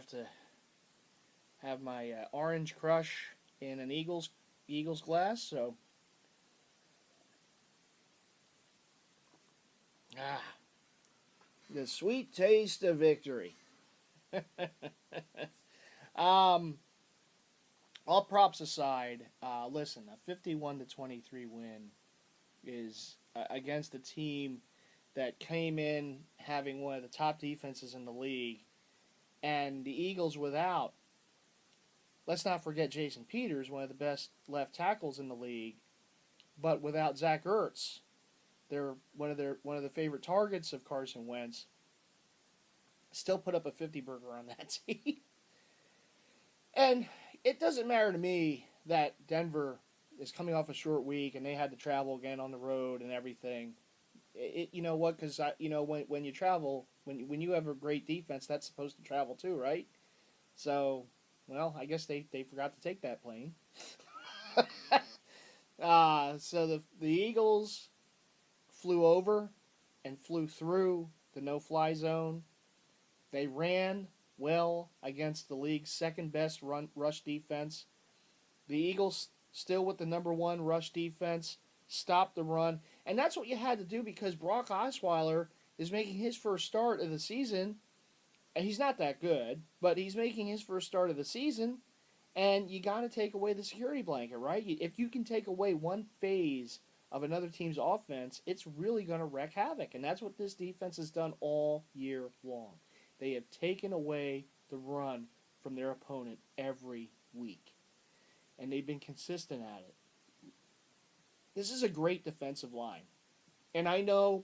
have to have my orange crush in an Eagles glass. So, ah, the sweet taste of victory. um, all props aside, listen, a 51-23 win is against a team that came in having one of the top defenses in the league, and the Eagles without. Let's not forget Jason Peters, one of the best left tackles in the league, but without Zach Ertz, they're one of the favorite targets of Carson Wentz. Still put up a 50 burger on that team. And it doesn't matter to me that Denver is coming off a short week and they had to travel again on the road and everything. You know what? Because when you travel, when you have a great defense, that's supposed to travel too, right? So, well, I guess they forgot to take that plane. So the Eagles flew over and flew through the no-fly zone. They ran well against the league's second best rush defense. The Eagles, still with the number one rush defense, stopped the run. And that's what you had to do because Brock Osweiler is making his first start of the season. And he's not that good, but he's making his first start of the season. And you got to take away the security blanket, right? If you can take away one phase of another team's offense, it's really going to wreak havoc. And that's what this defense has done all year long. They have taken away the run from their opponent every week. And they've been consistent at it. This is a great defensive line. And I know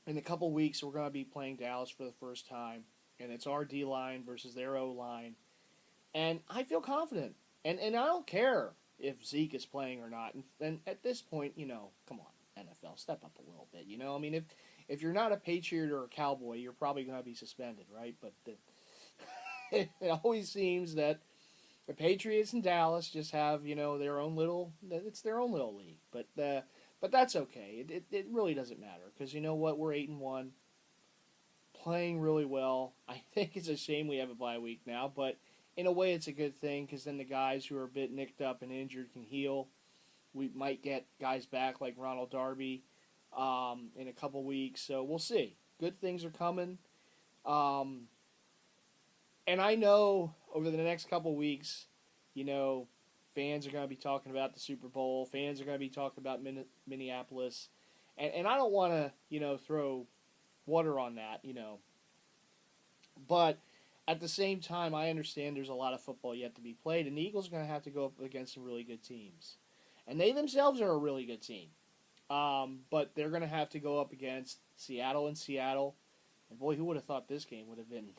in a couple weeks we're going to be playing Dallas for the first time. And it's our D-line versus their O-line. And I feel confident. And I don't care if Zeke is playing or not. And at this point, come on, NFL, step up a little bit. I mean, if you're not a Patriot or a Cowboy, you're probably going to be suspended, right? But it always seems that the Patriots and Dallas just have, their own little league. But that's okay. It really doesn't matter because you know what? We're 8-1, playing really well. I think it's a shame we have a bye week now, but in a way it's a good thing because then the guys who are a bit nicked up and injured can heal. We might get guys back like Ronald Darby in a couple weeks, so we'll see. Good things are coming. And I know over the next couple weeks, fans are going to be talking about the Super Bowl. Fans are going to be talking about Minneapolis. And I don't want to, throw water on that, But at the same time, I understand there's a lot of football yet to be played. And the Eagles are going to have to go up against some really good teams. And they themselves are a really good team. But they're going to have to go up against Seattle. And boy, who would have thought this game would have been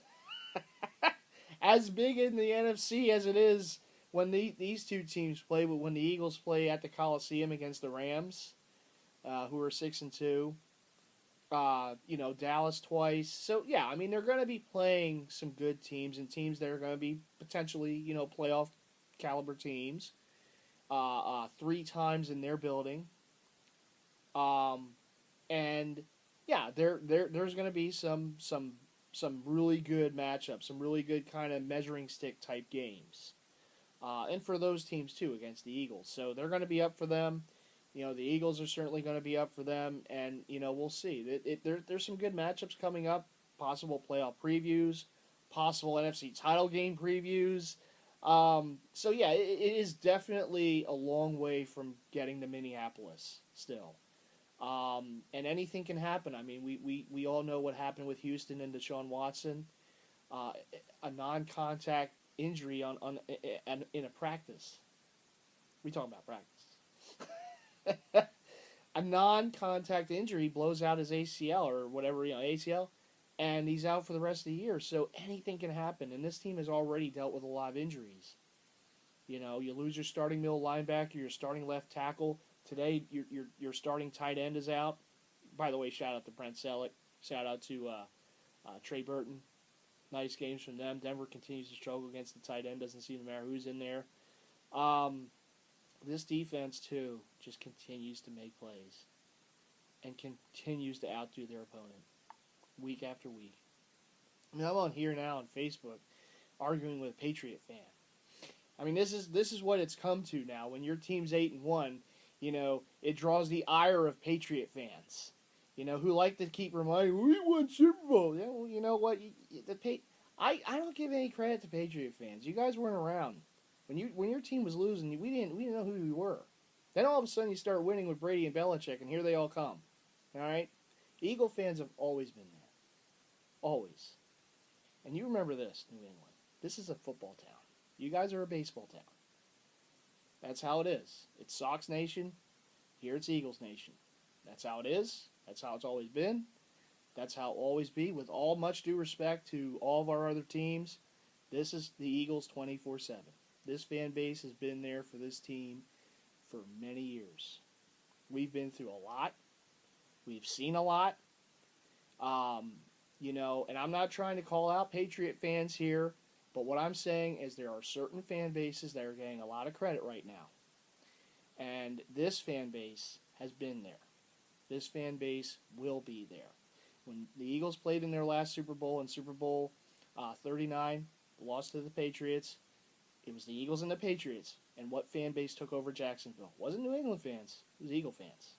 as big in the NFC as it is when these two teams play, but when the Eagles play at the Coliseum against the Rams, who are 6-2, Dallas twice. So yeah, I mean they're going to be playing some good teams and teams that are going to be potentially playoff caliber teams. 3 times in their building, and yeah, there's going to be some really good matchups, some really good kind of measuring stick type games. And for those teams, too, against the Eagles. So they're going to be up for them. The Eagles are certainly going to be up for them. And, we'll see. There's some good matchups coming up. Possible playoff previews. Possible NFC title game previews. So, yeah, it is definitely a long way from getting to Minneapolis still. And anything can happen. I mean, we all know what happened with Houston and Deshaun Watson. A non-contact injury in a practice. We talking about practice. A non-contact injury blows out his ACL or whatever, ACL, and he's out for the rest of the year. So anything can happen, and this team has already dealt with a lot of injuries. You lose your starting middle linebacker, your starting left tackle. Today, your starting tight end is out. By the way, shout out to Brent Selleck. Shout out to Trey Burton. Nice games from them. Denver continues to struggle against the tight end. Doesn't seem to matter who's in there. This defense, too, just continues to make plays and continues to outdo their opponent week after week. I mean, I'm on here now on Facebook arguing with a Patriot fan. I mean, this is what it's come to now. When your team's 8-1, it draws the ire of Patriot fans. Who like to keep reminding, we won Super Bowl. Yeah, well, you know what? I don't give any credit to Patriot fans. You guys weren't around when your team was losing. We didn't know who you were. Then all of a sudden you start winning with Brady and Belichick, and here they all come. All right, Eagle fans have always been there, always. And you remember this, New England. This is a football town. You guys are a baseball town. That's how it is. It's Sox Nation. Here it's Eagles Nation. That's how it is. That's how it's always been. That's how it'll always be. With all much due respect to all of our other teams, this is the Eagles 24/7. This fan base has been there for this team for many years. We've been through a lot. We've seen a lot. And I'm not trying to call out Patriot fans here, but what I'm saying is there are certain fan bases that are getting a lot of credit right now. And this fan base has been there. This fan base will be there. When the Eagles played in their last Super Bowl, in Super Bowl 39, lost to the Patriots, it was the Eagles and the Patriots. And what fan base took over Jacksonville? It wasn't New England fans. It was Eagle fans.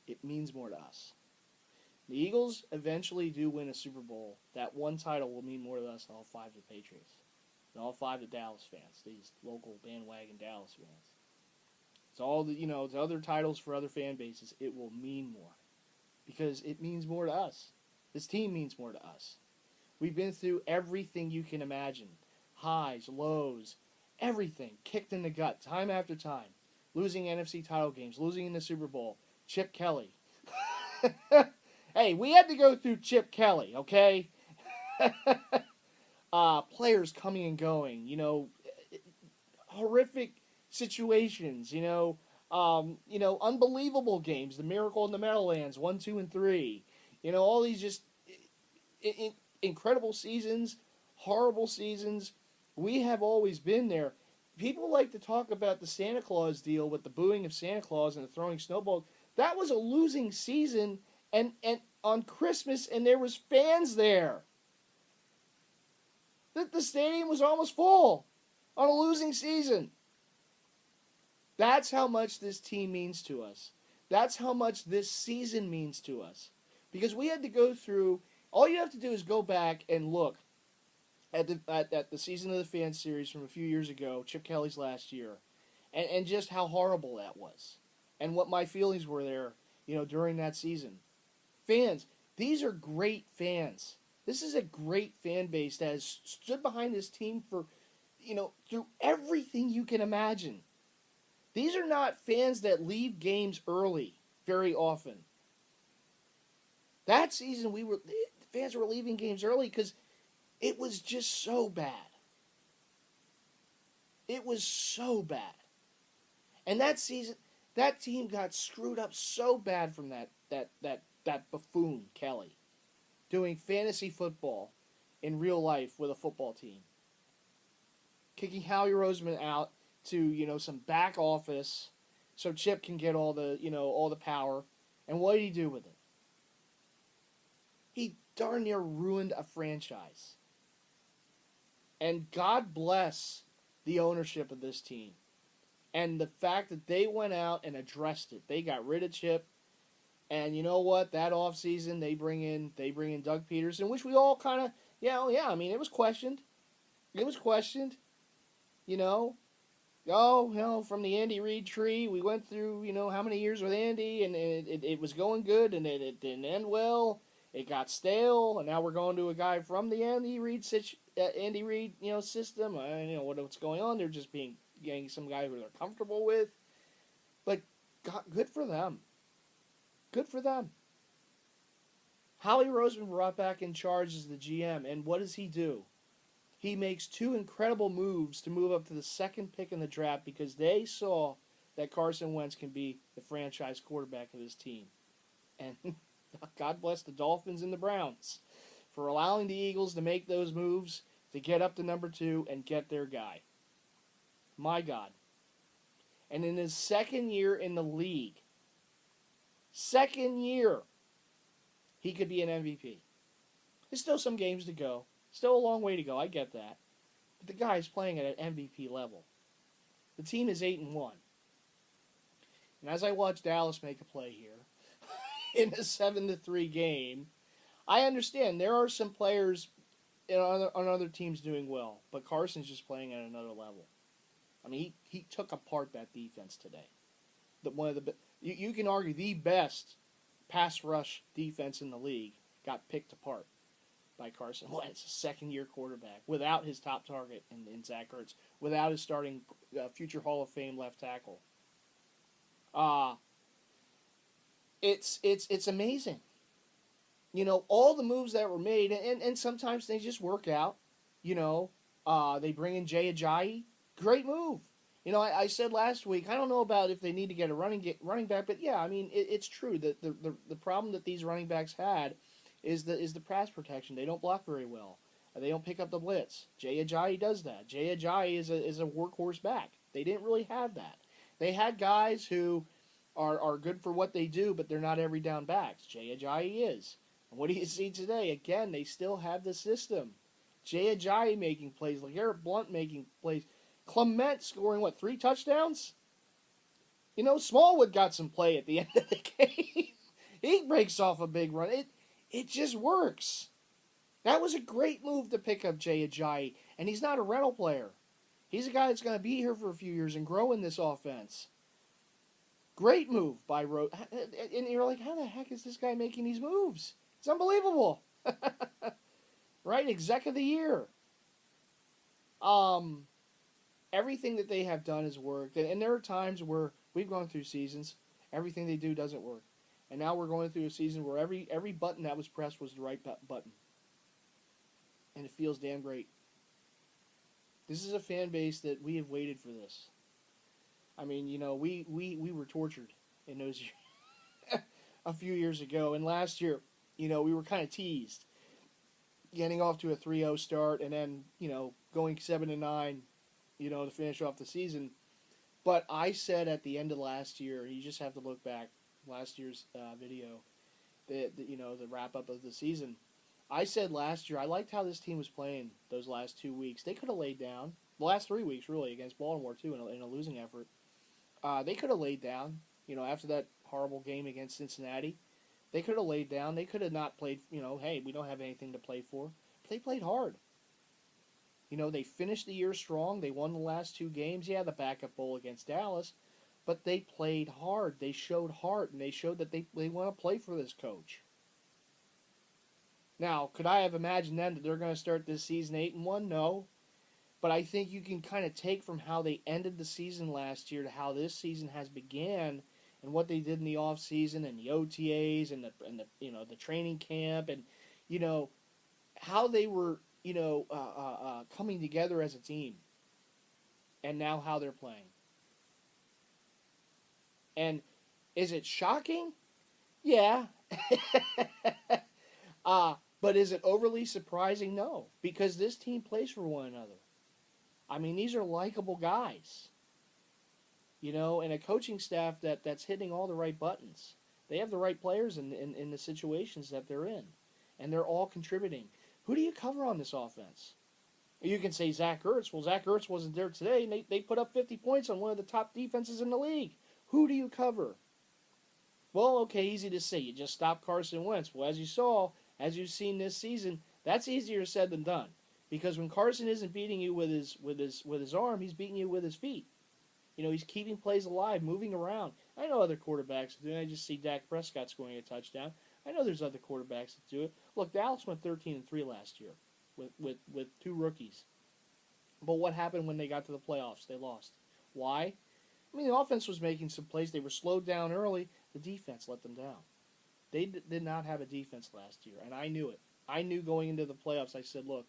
It means more to us. The Eagles eventually do win a Super Bowl. That one title will mean more to us than all five to the Patriots. And all five to Dallas fans, these local bandwagon Dallas fans. It's all the other titles for other fan bases. It will mean more because it means more to us. This team means more to us. We've been through everything you can imagine. Highs, lows, everything kicked in the gut time after time. Losing NFC title games, losing in the Super Bowl. Chip Kelly. Hey, we had to go through Chip Kelly, okay? Players coming and going, horrific situations, unbelievable games. The Miracle in the Meadowlands, 1, 2, and 3. All these just incredible seasons, horrible seasons. We have always been there. People like to talk about the Santa Claus deal with the booing of Santa Claus and the throwing snowballs. That was a losing season, and on Christmas, and there was fans there. The stadium was almost full on a losing season. That's how much this team means to us. That's how much this season means to us. Because we had to go through, all you have to do is go back and look at the Season of the Fans series from a few years ago, Chip Kelly's last year, and just how horrible that was. And what my feelings were there, during that season. Fans, these are great fans. This is a great fan base that has stood behind this team for, through everything you can imagine. These are not fans that leave games early very often. That season, the fans were leaving games early because it was just so bad. It was so bad. And that season, that team got screwed up so bad from that buffoon, Kelly, doing fantasy football in real life with a football team. Kicking Howie Roseman out to, some back office so Chip can get all the power. And what did he do with it? He darn near ruined a franchise. And God bless the ownership of this team. And the fact that they went out and addressed it. They got rid of Chip. And you know what? That offseason, they bring in Doug Peterson, which we all kind of, I mean, it was questioned. It was questioned. From the Andy Reid tree, we went through, how many years with Andy, and it was going good, and it didn't end well. It got stale, and now we're going to a guy from the Andy Reid system. What's going on? They're just getting some guy who they're comfortable with. But good for them. Good for them. Howie Roseman brought back in charge as the GM, and what does he do? He makes two incredible moves to move up to the second pick in the draft because they saw that Carson Wentz can be the franchise quarterback of this team. And God bless the Dolphins and the Browns for allowing the Eagles to make those moves to get up to number 2 and get their guy. My God. And in his second year in the league, he could be an MVP. There's still some games to go. Still a long way to go. I get that. But the guy's playing at an MVP level. The team is 8-1. And as I watch Dallas make a play here in a 7-3 game, I understand there are some players on other teams doing well, but Carson's just playing at another level. I mean, he took apart that defense today. One of the you can argue the best pass rush defense in the league got picked apart by Carson Wentz, a second-year quarterback, without his top target in Zach Ertz, without his starting future Hall of Fame left tackle. It's amazing. You know, all the moves that were made, and sometimes they just work out. You know, they bring in Jay Ajayi. Great move. You know, I said last week, I don't know about if they need to get a running back, but yeah, I mean, it's true that the problem that these running backs had is the pass protection. They don't block very well. They don't pick up the blitz. Jay Ajayi does that. Jay Ajayi is a workhorse back. They didn't really have that. They had guys who are good for what they do, but they're not every down backs. Jay Ajayi is. And what do you see today? Again, they still have the system. Jay Ajayi making plays, LeGarrette Blount making plays. Clement scoring, 3 touchdowns? You know, Smallwood got some play at the end of the game. He breaks off a big run. It just works. That was a great move to pick up Jay Ajayi. And he's not a rental player. He's a guy that's going to be here for a few years and grow in this offense. Great move by Rhodes. And you're like, how the heck is this guy making these moves? It's unbelievable. Right? Exec of the year. Everything that they have done has worked. And there are times where we've gone through seasons, everything they do doesn't work. And now we're going through a season where every button that was pressed was the right button. And it feels damn great. This is a fan base that we have waited for this. I mean, you know, we were tortured in those years a few years ago. And last year, you know, we were kind of teased. Getting off to a 3-0 start and then, you know, going 7-9, you know, to finish off the season. But I said at the end of last year, you just have to look back, last year's video, you know, the wrap-up of the season. I said last year, I liked how this team was playing those last 2 weeks. They could have laid down. The last 3 weeks, really, against Baltimore, too, in a losing effort. They could have laid down, you know, after that horrible game against Cincinnati. They could have laid down. They could have not played, you know, hey, we don't have anything to play for. But they played hard. You know, they finished the year strong. They won the last 2 games. Yeah, the backup bowl against Dallas. But they played hard. They showed heart, and they showed that they want to play for this coach. Now, could I have imagined then that they're going to start this season 8-1? No. But I think you can kind of take from how they ended the season last year to how this season has began and what they did in the offseason and the OTAs and the you know, the training camp and, you know, how they were, you know, coming together as a team. And now how they're playing. And is it shocking? Yeah. But is it overly surprising? No. Because this team plays for one another. I mean, these are likable guys. You know, and a coaching staff that's hitting all the right buttons. They have the right players in the situations that they're in. And they're all contributing. Who do you cover on this offense? You can say Zach Ertz. Well, Zach Ertz wasn't there today, and they put up 50 points on one of the top defenses in the league. Who do you cover? Well, okay, easy to say. You just stop Carson Wentz. Well, as you saw, as you've seen this season, that's easier said than done. Because when Carson isn't beating you with his arm, he's beating you with his feet. You know, he's keeping plays alive, moving around. I know other quarterbacks do it. I just see Dak Prescott scoring a touchdown. I know there's other quarterbacks that do it. Look, Dallas went 13-3 last year with 2 rookies. But what happened when they got to the playoffs? They lost. Why? I mean, the offense was making some plays. They were slowed down early. The defense let them down. They did not have a defense last year, and I knew it. I knew going into the playoffs, I said, look,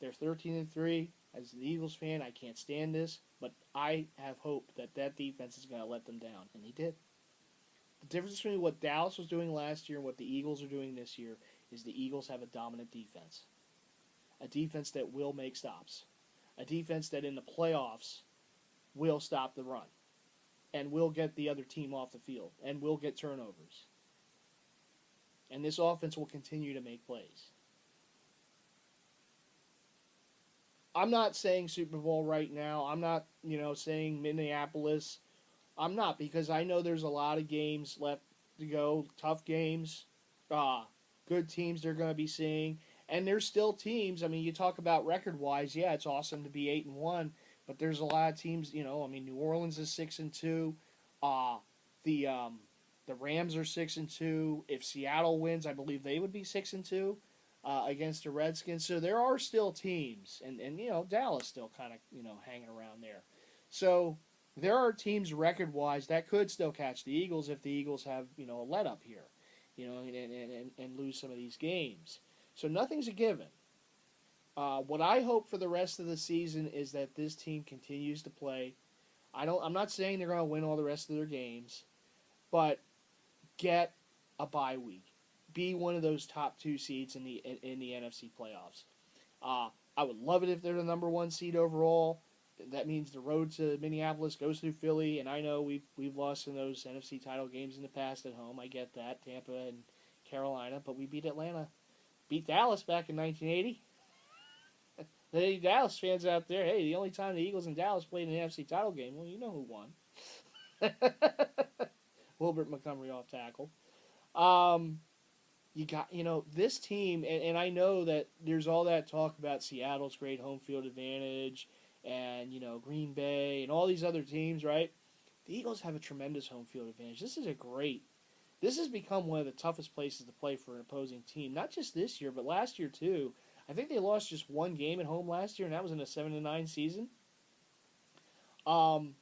they're 13-3. As an Eagles fan, I can't stand this, but I have hope that defense is going to let them down, and they did. The difference between what Dallas was doing last year and what the Eagles are doing this year is the Eagles have a dominant defense. A defense that will make stops. A defense that in the playoffs will stop the run and will get the other team off the field and will get turnovers. And this offense will continue to make plays. I'm not saying Super Bowl right now. I'm not, saying Minneapolis. I'm not, because I know there's a lot of games left to go, tough games, uh, good teams they're going to be seeing, and there's still teams. I mean, you talk about record wise, yeah, it's awesome to be 8-1, but there's a lot of teams. I mean, New Orleans is 6-2, uh, the the Rams are 6-2. If Seattle wins, I believe they would be 6-2. Against the Redskins, so there are still teams, and Dallas still kind of hanging around there. So there are teams record wise that could still catch the Eagles if the Eagles have a let up here, and lose some of these games. So nothing's a given. What I hope for the rest of the season is that this team continues to play. I'm not saying they're going to win all the rest of their games, but get a bye week. Be one of those top 2 seeds in the NFC playoffs. I would love it if they're the number 1 seed overall. That means the road to Minneapolis goes through Philly, and I know we've lost in those NFC title games in the past at home. I get that, Tampa and Carolina, but we beat Atlanta, beat Dallas back in 1980. Any Dallas fans out there, hey, the only time the Eagles and Dallas played an NFC title game, well, you know who won. Wilbert Montgomery off tackle. You got, this team, and I know that there's all that talk about Seattle's great home field advantage and, Green Bay and all these other teams, right? The Eagles have a tremendous home field advantage. This has become one of the toughest places to play for an opposing team, not just this year, but last year too. I think they lost just 1 game at home last year, and that was in a 7-9 season. And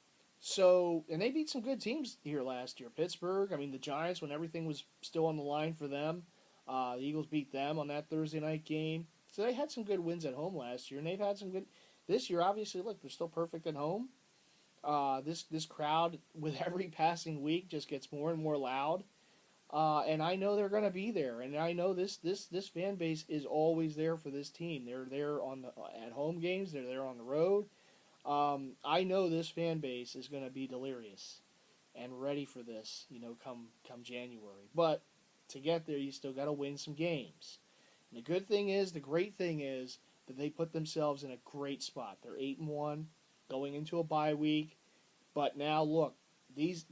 they beat some good teams here last year. Pittsburgh, I mean, the Giants, when everything was still on the line for them. The Eagles beat them on that Thursday night game. So they had some good wins at home last year, and they've had some good this year. Obviously, look, they're still perfect at home. This crowd, with every passing week, just gets more and more loud. And I know they're going to be there, and I know this fan base is always there for this team. They're there at home games. They're there on the road. I know this fan base is going to be delirious and ready for this, come January. But to get there, you still got to win some games. And the great thing is that they put themselves in a great spot. They're 8-1, going into a bye week. But now look, these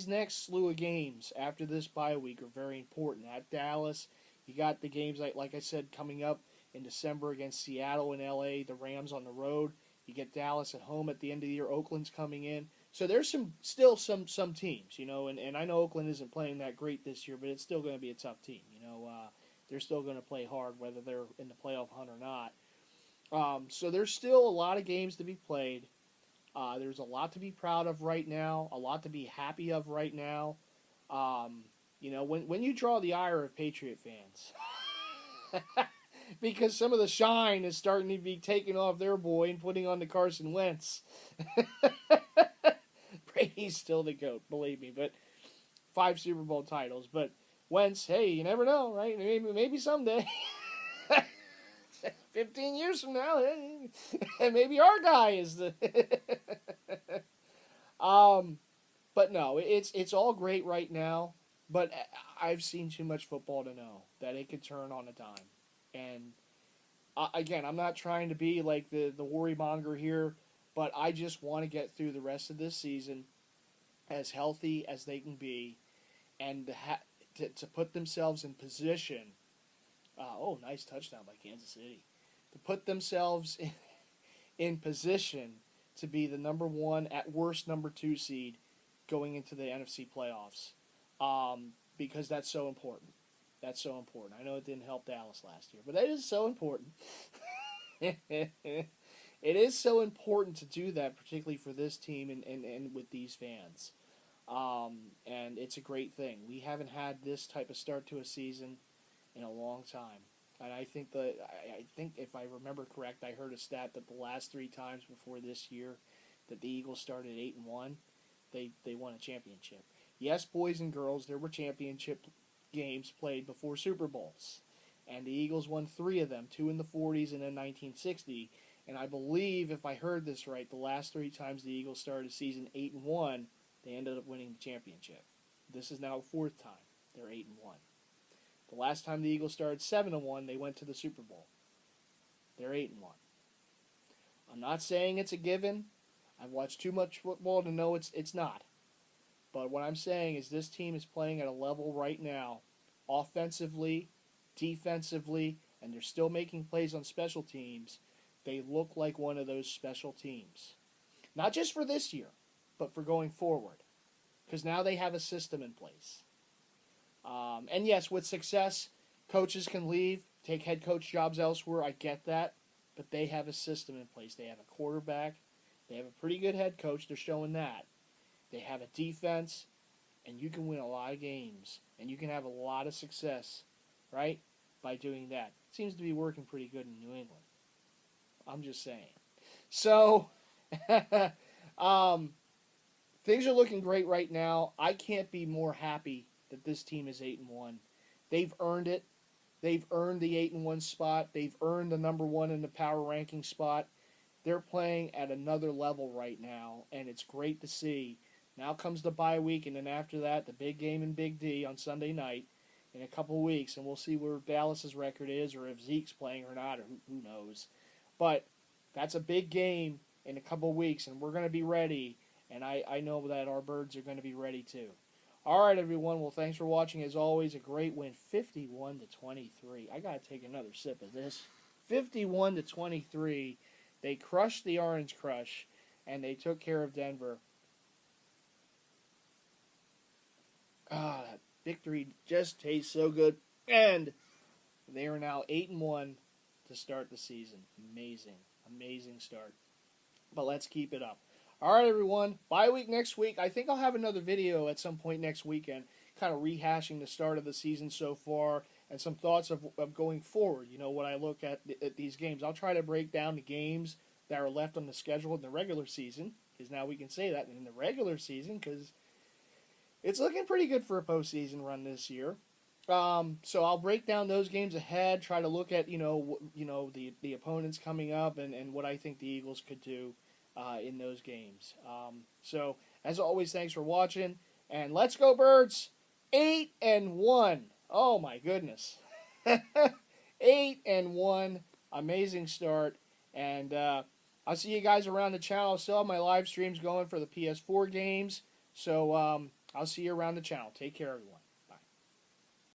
next slew of games after this bye week are very important. At Dallas, you got the games like I said coming up in December against Seattle and LA, the Rams on the road. You get Dallas at home at the end of the year. Oakland's coming in. So there's still some teams, and I know Oakland isn't playing that great this year, but it's still going to be a tough team. They're still going to play hard whether they're in the playoff hunt or not. So there's still a lot of games to be played. There's a lot to be proud of right now, a lot to be happy of right now. When you draw the ire of Patriot fans, because some of the shine is starting to be taken off their boy and putting on the Carson Wentz. Brady's still the GOAT, believe me, but 5 Super Bowl titles. But Wentz, hey, you never know, right? Maybe someday, 15 years from now, maybe our guy is the. But no, it's all great right now. But I've seen too much football to know that it could turn on a dime. And again, I'm not trying to be like the worry monger here, but I just want to get through the rest of this season as healthy as they can be, and to put themselves in position. Nice touchdown by Kansas City. To put themselves in position to be the number 1, at worst number 2 seed going into the NFC playoffs, because that's so important. That's so important. I know it didn't help Dallas last year, but that is so important. It is so important to do that, particularly for this team and with these fans. And it's a great thing. We haven't had this type of start to a season in a long time. And I think if I remember correct, I heard a stat that the last 3 times before this year that the Eagles started 8-1, they won a championship. Yes, boys and girls, there were championship games played before Super Bowls. And the Eagles won 3 of them, 2 in the 40s and then 1960. And I believe, if I heard this right, the last 3 times the Eagles started a season 8-1, they ended up winning the championship. This is now the 4th time they're 8-1. The last time the Eagles started 7-1, they went to the Super Bowl. They're 8-1. I'm not saying it's a given. I've watched too much football to know it's not. But what I'm saying is this team is playing at a level right now, offensively, defensively, and they're still making plays on special teams. They look like one of those special teams. Not just for this year, but for going forward. Because now they have a system in place. And yes, with success, coaches can leave, take head coach jobs elsewhere. I get that. But they have a system in place. They have a quarterback. They have a pretty good head coach. They're showing that. They have a defense. And you can win a lot of games. And you can have a lot of success, right, by doing that. It seems to be working pretty good in New England. I'm just saying. So, things are looking great right now. I can't be more happy that this team is 8-1. They've earned it. They've earned the 8-1 spot. They've earned the number one in the power ranking spot. They're playing at another level right now, and it's great to see. Now comes the bye week, and then after that, the big game in Big D on Sunday night in a couple of weeks, and we'll see where Dallas's record is, or if Zeke's playing or not, or who knows. But that's a big game in a couple of weeks, and we're going to be ready, and I know that our birds are going to be ready too. All right, everyone. Well, thanks for watching. As always, a great win, 51-23. I got to take another sip of this. 51-23. They crushed the Orange Crush, and they took care of Denver. That victory just tastes so good. And they are now 8-1 to start the season. Amazing. Amazing start. But let's keep it up. All right, everyone. Bye week next week. I think I'll have another video at some point next weekend, kind of rehashing the start of the season so far and some thoughts of going forward. You know, when I look at these games, I'll try to break down the games that are left on the schedule in the regular season, because now we can say that in the regular season, because it's looking pretty good for a postseason run this year. So I'll break down those games ahead, try to look at the opponents coming up and what I think the Eagles could do in those games. So as always, thanks for watching, and let's go Birds! 8-1. Oh my goodness, 8-1. Amazing start, and I'll see you guys around the channel. I still have my live streams going for the PS4 games, so I'll see you around the channel. Take care, everyone.